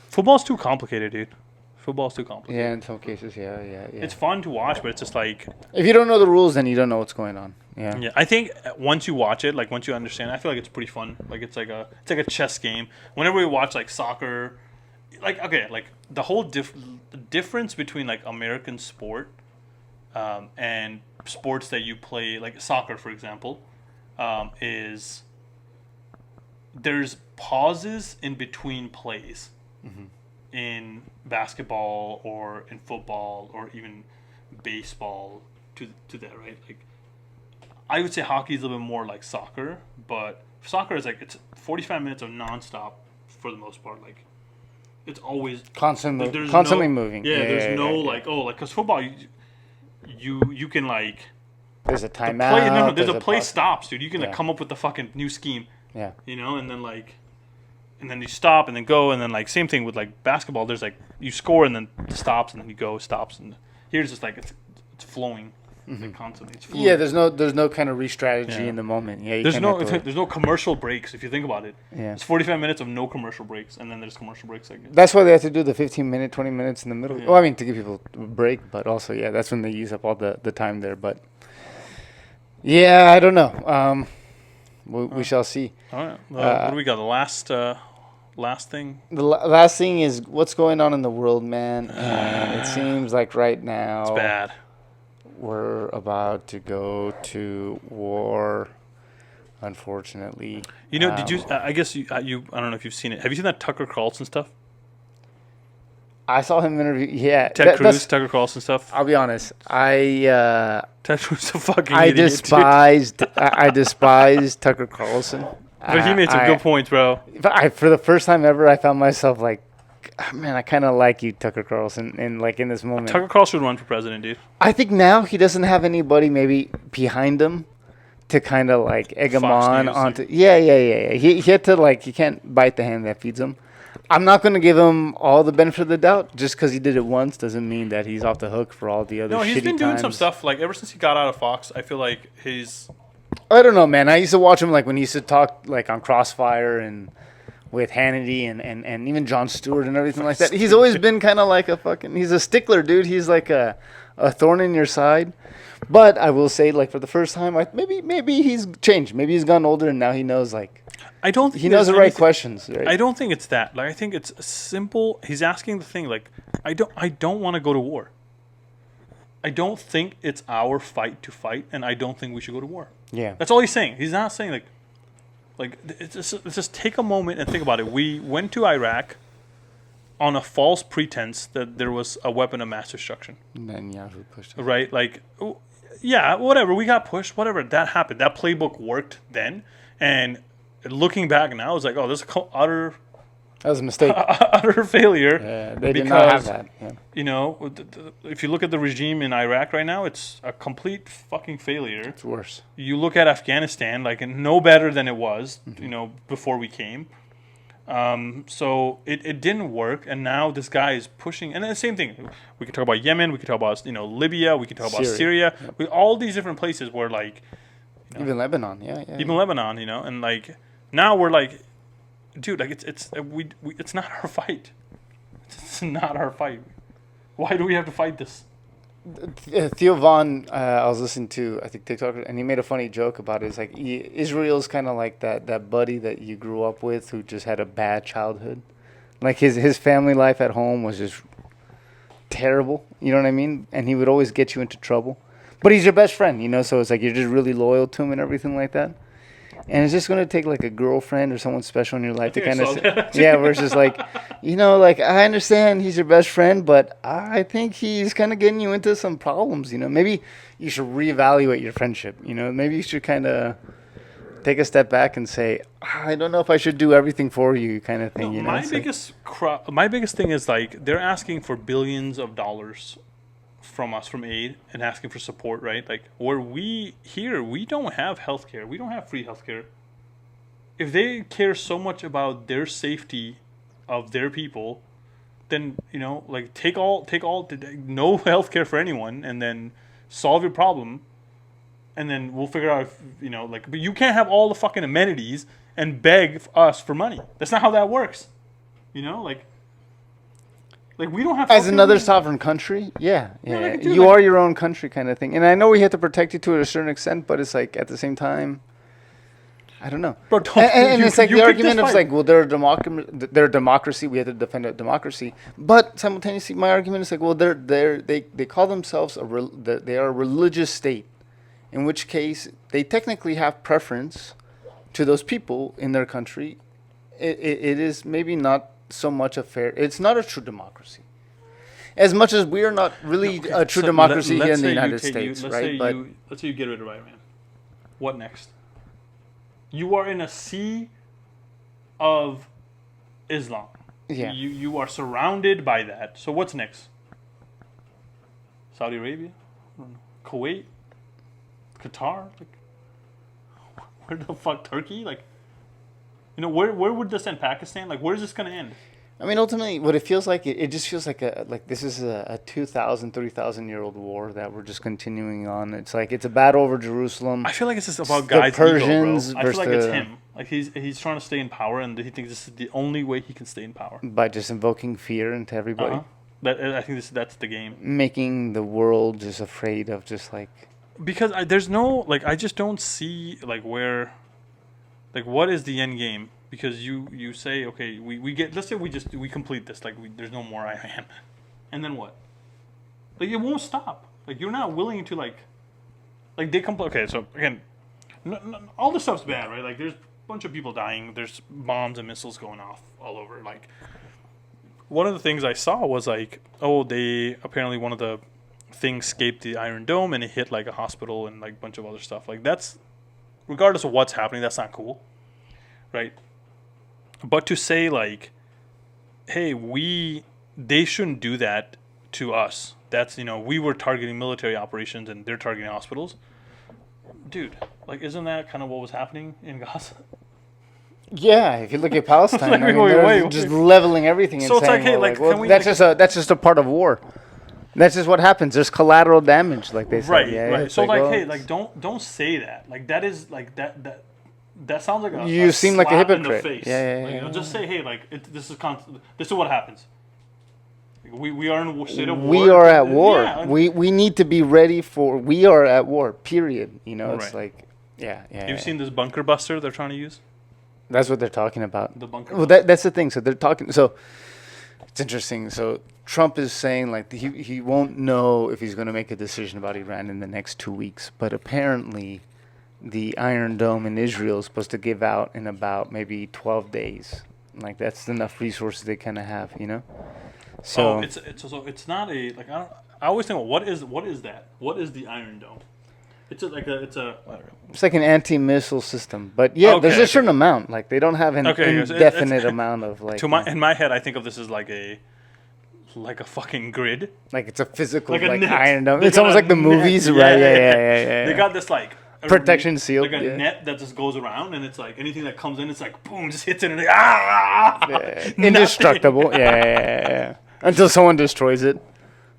Football's too complicated, dude. Football's too complicated. Yeah, in some cases, yeah. It's fun to watch, but it's just like... If you don't know the rules, then you don't know what's going on. Yeah. I think once you watch it, like once you understand, I feel like it's pretty fun. Like it's like a chess game. Whenever we watch like soccer, like the whole difference between like American sport and sports that you play, like soccer, for example, is there's pauses in between plays. Mm-hmm. In basketball or in football or even baseball to that, right? Like I would say hockey is a little bit more like soccer, but soccer is like it's 45 minutes of nonstop for the most part. Like it's always constantly moving. Yeah, there's no because football you can like there's a timeout. There's a play stops, dude. You can like come up with the fucking new scheme. Yeah. You know, and then like. And then you stop and then go and then like same thing with like basketball. There's like you score and then it stops and then you go stops and here's just like it's flowing like constantly. It's yeah, there's no kind of re-strategy in the moment. Yeah, there's no commercial breaks if you think about it. Yeah, it's 45 minutes of no commercial breaks and then there's commercial breaks. I guess that's why they have to do the 15-minute, 20 minutes in the middle. Yeah. Well, I mean to give people a break, but also that's when they use up all the time there. But yeah, I don't know. We shall see. All right. What do we got? The last thing? The last thing is what's going on in the world, man. And it seems like right now... It's bad. We're about to go to war, unfortunately. You know, did you... I guess you... I don't know if you've seen it. Have you seen that Tucker Carlson stuff? I saw him interview... Yeah. Ted Cruz, Tucker Carlson stuff. I'll be honest. Ted Cruz a fucking idiot, I despise Tucker Carlson. But he made some good points, bro. For the first time ever, I found myself like, man, I kind of like you, Tucker Carlson, in this moment. Tucker Carlson should run for president, dude. I think now he doesn't have anybody maybe behind him to kind of like egg him on onto. Yeah. He had to like he can't bite the hand that feeds him. I'm not going to give him all the benefit of the doubt. Just because he did it once doesn't mean that he's off the hook for all the other. No, he's been doing some stuff like ever since he got out of Fox. I feel like he's. I don't know, man. I used to watch him like when he used to talk like on Crossfire and with Hannity and even Jon Stewart and everything like that. He's always been kind of like he's a stickler, dude. He's like a thorn in your side. But I will say, like for the first time, maybe he's changed. Maybe he's gotten older and now he knows he knows the right questions. Right? I don't think it's that. Like I think it's simple. He's asking the thing like I don't want to go to war. I don't think it's our fight to fight, and I don't think we should go to war. Yeah, that's all he's saying. He's not saying let's just take a moment and think about it. We went to Iraq on a false pretense that there was a weapon of mass destruction. And then Yahoo pushed it. Right? Like, yeah, whatever. We got pushed. Whatever. That happened. That playbook worked then, and looking back now, it's like, oh, this is utter. That was a mistake. Utter failure. Yeah, they did not have that. Yeah. You know, if you look at the regime in Iraq right now, it's a complete fucking failure. It's worse. You look at Afghanistan, like no better than it was, you know, before we came. So it didn't work, and now this guy is pushing. And then the same thing. We could talk about Yemen. We could talk about Libya. We could talk about Syria. Yep. All these different places where even Lebanon, even Lebanon, and now we're like. Dude, it's not our fight. It's not our fight. Why do we have to fight this? Theo Von, I was listening to, I think, TikTok, and he made a funny joke about it. It's like Israel's kind of like that buddy that you grew up with who just had a bad childhood. Like his family life at home was just terrible. You know what I mean? And he would always get you into trouble. But he's your best friend, so it's like you're just really loyal to him and everything like that. And it's just going to take like a girlfriend or someone special in your life to think I kind saw of, that. yeah, where it's just like, like I understand he's your best friend, but I think he's kind of getting you into some problems. Maybe you should reevaluate your friendship. Maybe you should kind of take a step back and say, I don't know if I should do everything for you, kind of thing. My biggest thing is like they're asking for billions of dollars from us, from aid, and asking for support, right? Like where we don't have healthcare, we don't have free healthcare. If they care so much about their safety of their people, then like take all no healthcare for anyone, and then solve your problem, and then we'll figure out if like. But you can't have all the fucking amenities and beg us for money. That's not how that works. Like we don't have as another sovereign country. Yeah. Like, you are your own country, kind of thing. And I know we have to protect you to a certain extent, but it's like at the same time, I don't know. Bro, and it's like the argument of like, well, they're a democracy. We have to defend a democracy. But simultaneously, my argument is like, well, they call themselves they are a religious state, in which case they technically have preference to those people in their country. It is maybe not so much a fair. It's not a true democracy. As much as we are not really a true democracy here in the United States, right? Let's say you get rid of Iran. What next? You are in a sea of Islam. Yeah. You are surrounded by that. So what's next? Saudi Arabia? Kuwait? Qatar? Like, where the fuck? Turkey? Like, where would this end? Pakistan? Like, where is this going to end? I mean, ultimately, what it feels like, it just feels like this is a 2,000, 3,000-year-old war that we're just continuing on. It's like it's a battle over Jerusalem. I feel like it's just about guys' Persians ego, bro. I feel like it's him. Like he's trying to stay in power, and he thinks this is the only way he can stay in power. By just invoking fear into everybody. I think that's the game. Making the world just afraid of just like... Because there's no, like, I just don't see, like, where... Like, what is the end game? Because you say, okay, we get, let's say we complete this, like, there's no more Iran. And then what? Like, it won't stop. Like, you're not willing to, like they okay, so, again, all this stuff's bad, right? Like, there's a bunch of people dying, there's bombs and missiles going off all over. Like, one of the things I saw was, like, apparently one of the things escaped the Iron Dome, and it hit, like, a hospital and, like, a bunch of other stuff. Like, that's, regardless of what's happening, that's not cool, right? But to say, like, hey, they shouldn't do that to us. That's, we were targeting military operations and they're targeting hospitals. Dude, like, isn't that kind of what was happening in Gaza? Yeah, if you look at Palestine, like, they're just leveling everything. So and it's saying, like, hey, that's just a part of war. That's just what happens. There's collateral damage, like they say. Right, yeah, right. So hey, like, don't say that. Like, that is like that sounds like you seem like a hypocrite. In the face. Yeah. Just say, hey, like, this is what happens. Like, we are in a state of war. We are at war. Yeah, like, we need to be ready for. We are at war. Period. It's like, yeah. You've seen this bunker buster they're trying to use? That's what they're talking about. The bunker. Well, that's the thing. So they're talking. So it's interesting. So Trump is saying, like, he won't know if he's going to make a decision about Iran in the next 2 weeks. But apparently, the Iron Dome in Israel is supposed to give out in about maybe 12 days. Like, that's enough resources they kind of have, So it's not a, like, I always think, well, what is that? What is the Iron Dome? It's like an anti-missile system, but there's a certain amount. Like, they don't have an indefinite amount of, like. In my head, I think of this as like a fucking grid. Like, it's a physical, like a Iron Dome. It's almost like the movies, right? Yeah. They got this, like, protection shield, like a net that just goes around, and it's like anything that comes in, it's like boom, just hits it, and like, indestructible. Yeah. Until someone destroys it.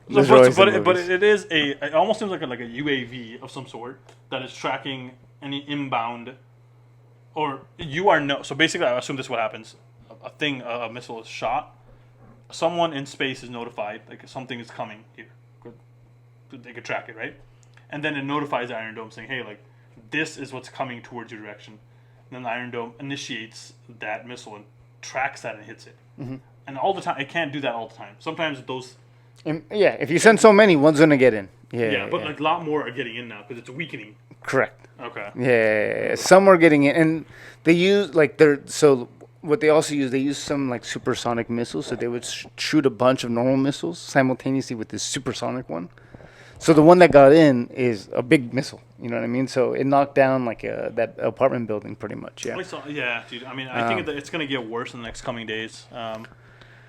But it almost seems like a UAV of some sort that is tracking any inbound, or so basically, I assume this is what happens. A missile is shot. Someone in space is notified, like, something is coming here. They could track it, right? And then it notifies the Iron Dome saying, hey, like, this is what's coming towards your direction. And then the Iron Dome initiates that missile and tracks that and hits it. Mm-hmm. And all the time, it can't do that all the time. Sometimes those... if you send so many, one's going to get in. But like, a lot more are getting in now because it's weakening. Correct. Okay. Yeah. Some were getting it, and they use like what they also use, they use some like supersonic missiles, so they would shoot a bunch of normal missiles simultaneously with this supersonic one. So the one that got in is a big missile. You know what I mean? So it knocked down like that apartment building pretty much. Yeah. Yeah, dude. I mean, I think it's gonna get worse in the next coming days.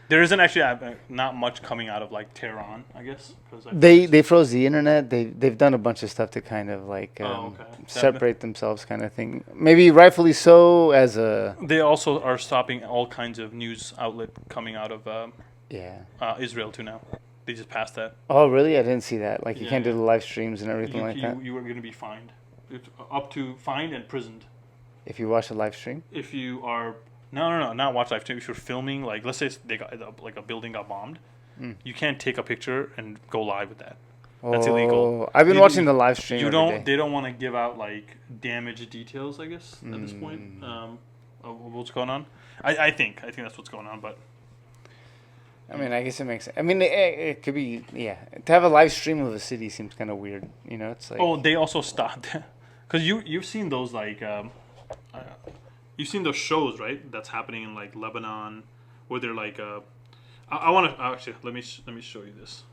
There isn't actually not much coming out of like Tehran, I guess. They froze the internet. They've done a bunch of stuff to kind of like okay. separate themselves, kind of thing. Maybe rightfully so. They also are stopping all kinds of news outlet coming out of Israel too now. They just passed that. Oh really? I didn't see that. Like you can't do the live streams and everything like that. You were going to be fined, up to fined and prisoned. If you watch a live stream. If you are. No, not watch live stream. If you're filming, like, let's say they got like a building got bombed, you can't take a picture and go live with that. That's illegal. I've been watching the live stream. They don't want to give out like damage details, I guess, at this point. Of what's going on. I think that's what's going on, but. I mean, I guess it makes sense. I mean, it could be, yeah. To have a live stream of a city seems kind of weird. You know, it's like. Oh, they also stopped, because you've seen those like. You've seen those shows, right? That's happening in like Lebanon, where they're like, I want to actually let me show you this.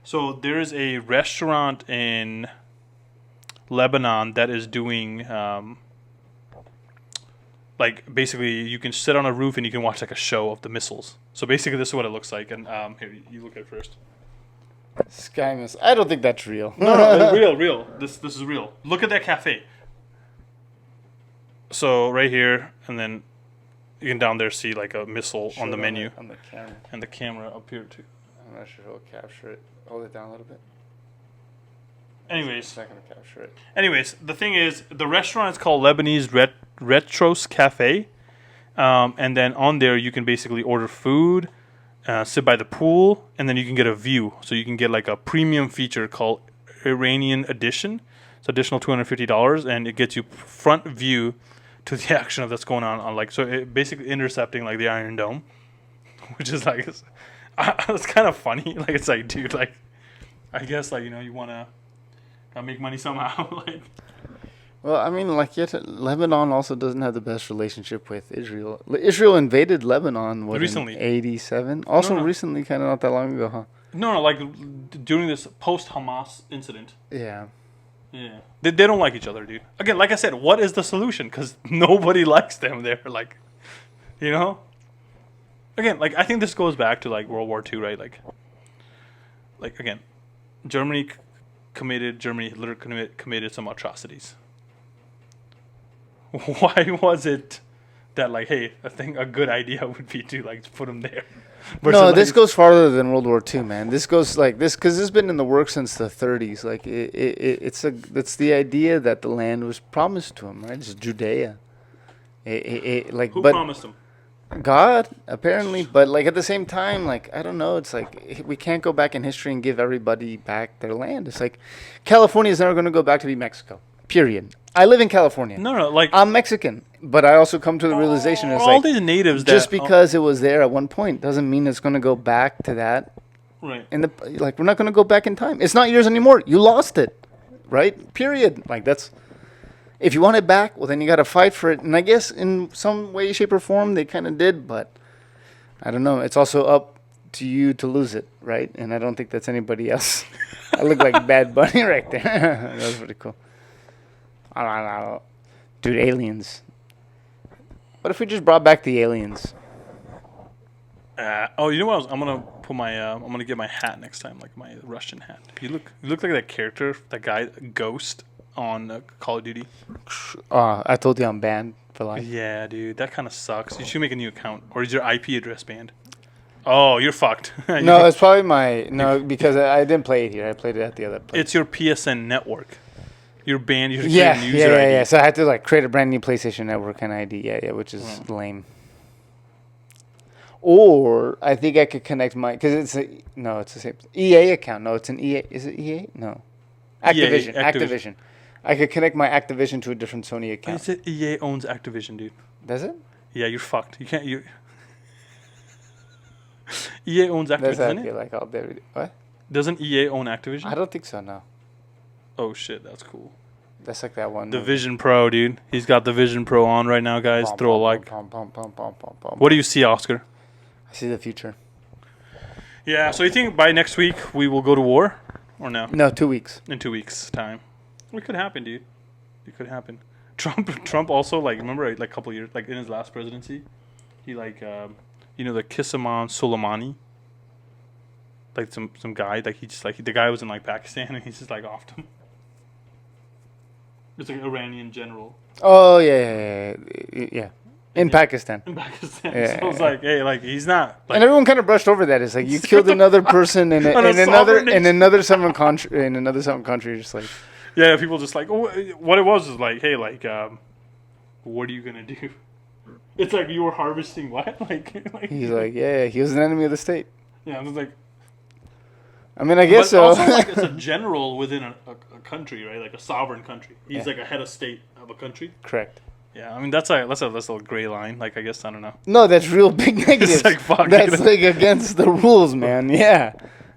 So there is a restaurant in Lebanon that is doing, like basically you can sit on a roof and you can watch like a show of the missiles. So basically this is what it looks like. And here you look at it first. Sky missile. I don't think that's real. No, real. This is real. Look at that cafe. So right here, and then you can down there see like a missile on the menu. On the camera. And the camera up here too. I'm not sure it'll capture it. Hold it down a little bit. Anyways. It's not going to capture it. Anyways, the thing is, the restaurant is called Lebanese Retros Cafe. And then on there, you can basically order food, sit by the pool, and then you can get a view. So you can get like a premium feature called Iranian Edition. It's additional $250, and it gets you front view to the action of that's going on like, so it basically intercepting like the Iron Dome, which is like it's kind of funny. Like it's like, dude, like I guess like you want to make money somehow. Like, well, I mean, like Lebanon also doesn't have the best relationship with Israel. Israel invaded Lebanon recently in '87. Also no. Recently, kind of not that long ago, huh? No, like during this post-Hamas incident. Yeah. Yeah, they don't like each other, dude. Again, like I said, what is the solution? Because nobody likes them. They're like, Again, like I think this goes back to like World War II, right? Like again, Germany Hitler committed some atrocities. Why was it that like, hey, I think a good idea would be to like put them there? No, this goes farther than World War II, man. This goes like this because this has been in the works since the 30s. Like it's the idea that the land was promised to him, right? It's Judea. Who promised him? God, apparently. But like at the same time, like I don't know. It's like we can't go back in history and give everybody back their land. It's like California is never going to go back to be Mexico. Period. I live in California. No, like I'm Mexican, but I also come to the realization it's all like these natives just because it was there at one point doesn't mean it's going to go back to that. Right. Like we're not going to go back in time. It's not yours anymore. You lost it, right? Period. Like that's if you want it back, well then you got to fight for it. And I guess in some way, shape, or form they kind of did, but I don't know. It's also up to you to lose it, right? And I don't think that's anybody else. I look like Bad Bunny right there. That was pretty cool. Dude, aliens. What if we just brought back the aliens? You know what? I'm gonna put my I'm gonna get my hat next time, like my Russian hat. You look like that character, that guy Ghost on Call of Duty. I told you I'm banned for life. Yeah, dude, that kind of sucks. You should make a new account, or is your IP address banned? Oh, you're fucked. No, it's probably because I didn't play it here. I played it at the other place. It's your PSN network. You're banned. You should create a new user ID. Yeah. So I had to like create a brand new PlayStation Network kind of ID. Yeah, which is lame. Or I think I could connect it's the same EA account. No, it's an EA. Is it EA? No, Activision. Activision. I could connect my Activision to a different Sony account. Is it EA owns Activision, dude? Does it? Yeah, you're fucked. You can't. EA owns Activision. That's how I feel like all day. What? Doesn't EA own Activision? I don't think so. No. Oh shit, that's cool. That's like that one. The Vision Pro, dude. He's got the Vision Pro on right now, guys. Throw a like. What do you see, Oscar? I see the future. Yeah, so you think by next week we will go to war? Or no? No, 2 weeks. In 2 weeks' time. It could happen, dude. It could happen. Trump also, like, remember, like, a couple of years, like, in his last presidency, he, like, you know, the Qasem Soleimani? Like, some guy, like, he just, like, the guy was in, like, Pakistan, and he's just, like, offed him. It's like an Iranian general. Oh, yeah. In Pakistan. In Pakistan. Yeah, So it's like, hey, like, he's not. Like, and everyone kind of brushed over that. It's like you killed another person in another sovereign country. Just like, yeah, people just like, oh, what it was is like, hey, like, what are you gonna do? It's like you were harvesting what? Like he's like, yeah, he was an enemy of the state. Yeah, I was like, I mean, I guess so. Also, like, it's a general within a country, right? Like a sovereign country. He's like a head of state of a country. Correct. Yeah, I mean that's a little gray line. Like I guess I don't know. No, that's real big negative. It's like fuck. That's like against the rules, man. Yeah.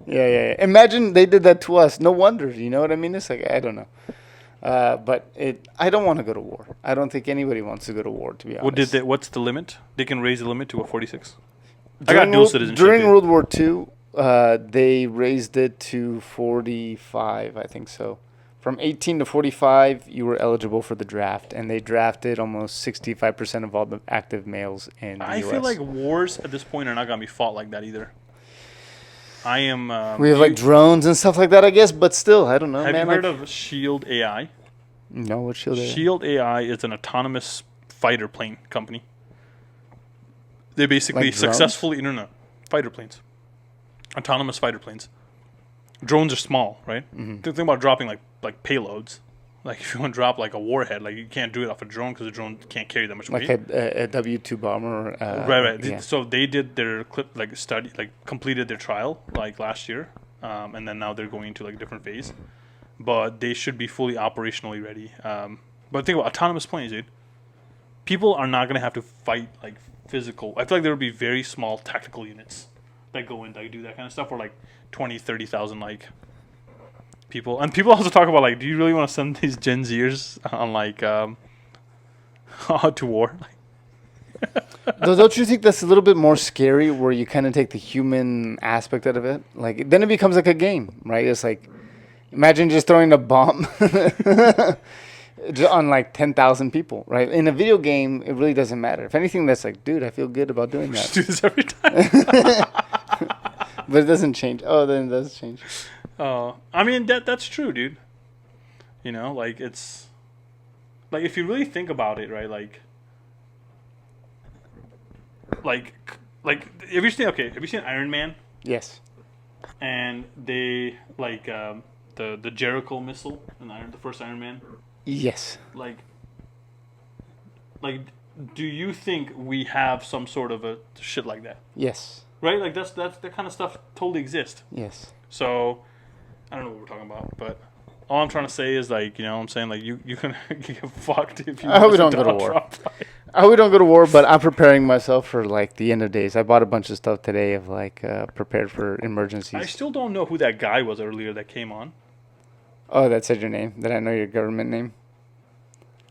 Imagine they did that to us. No wonder. You know what I mean? It's like I don't know. But I don't want to go to war. I don't think anybody wants to go to war. To be honest. What's the limit? They can raise the limit to 46. I got dual citizenship. During World War II, they raised it to 45. I think so. From 18 to 45, you were eligible for the draft, and they drafted almost 65% of all the active males in the U.S. I feel like wars at this point are not going to be fought like that either. I am... we have, like, drones and stuff like that, I guess, but still, I don't know. Have you heard of Shield AI? No, what's Shield AI? Shield AI is an autonomous fighter plane company. They basically like successfully... No, fighter planes. Autonomous fighter planes. Drones are small, right? Mm-hmm. Think about dropping like payloads. Like if you want to drop like a warhead, like you can't do it off a drone because the drone can't carry that much weight. Like a W-2 bomber. Right. Yeah. So they did their completed their trial like last year, and then now they're going into like a different phase. But they should be fully operationally ready. But think about autonomous planes, dude. People are not gonna have to fight like physical. I feel like there would be very small tactical units that go in like do that kind of stuff, or like 20, 30,000 like people. And people also talk about like, do you really want to send these Gen Zers on like to war? Don't you think that's a little bit more scary, where you kind of take the human aspect out of it? Like then it becomes like a game, right? It's like imagine just throwing a bomb on like 10,000 people, right? In a video game, it really doesn't matter. If anything, that's like, dude, I feel good about doing that. Just do this every time. But it doesn't change. Oh, then it does change. I mean that's true, dude. You know, like it's like if you really think about it, right? Like have you seen Iron Man? Yes. And they like the Jericho missile in the first Iron Man. Yes. Like, do you think we have some sort of a shit like that? Yes. Right? Like that kind of stuff totally exists. Yes. So, I don't know what we're talking about, but all I'm trying to say is like, you know what I'm saying? Like you can get fucked if you I hope we don't go to war. I hope we don't go to war, but I'm preparing myself for like the end of days. I bought a bunch of stuff today of like prepared for emergencies. I still don't know who that guy was earlier that came on. Oh, that said your name. Did I know your government name?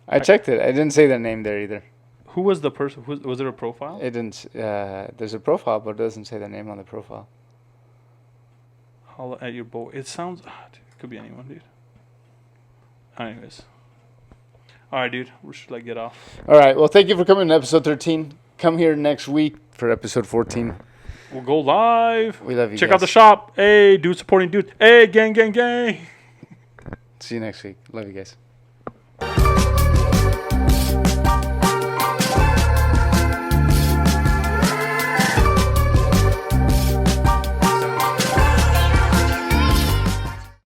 I checked it. I didn't say their name there either. Who was the person? Was there a profile? It didn't. There's a profile, but it doesn't say their name on the profile. Holla at your boy. It sounds... dude, it could be anyone, dude. Anyways. Alright, dude. We should like get off. Alright, well, thank you for coming to episode 13. Come here next week for episode 14. We'll go live. We love you Check guys. out the shop. Hey, dude supporting dude. Hey, gang, gang, gang. See you next week. Love you guys.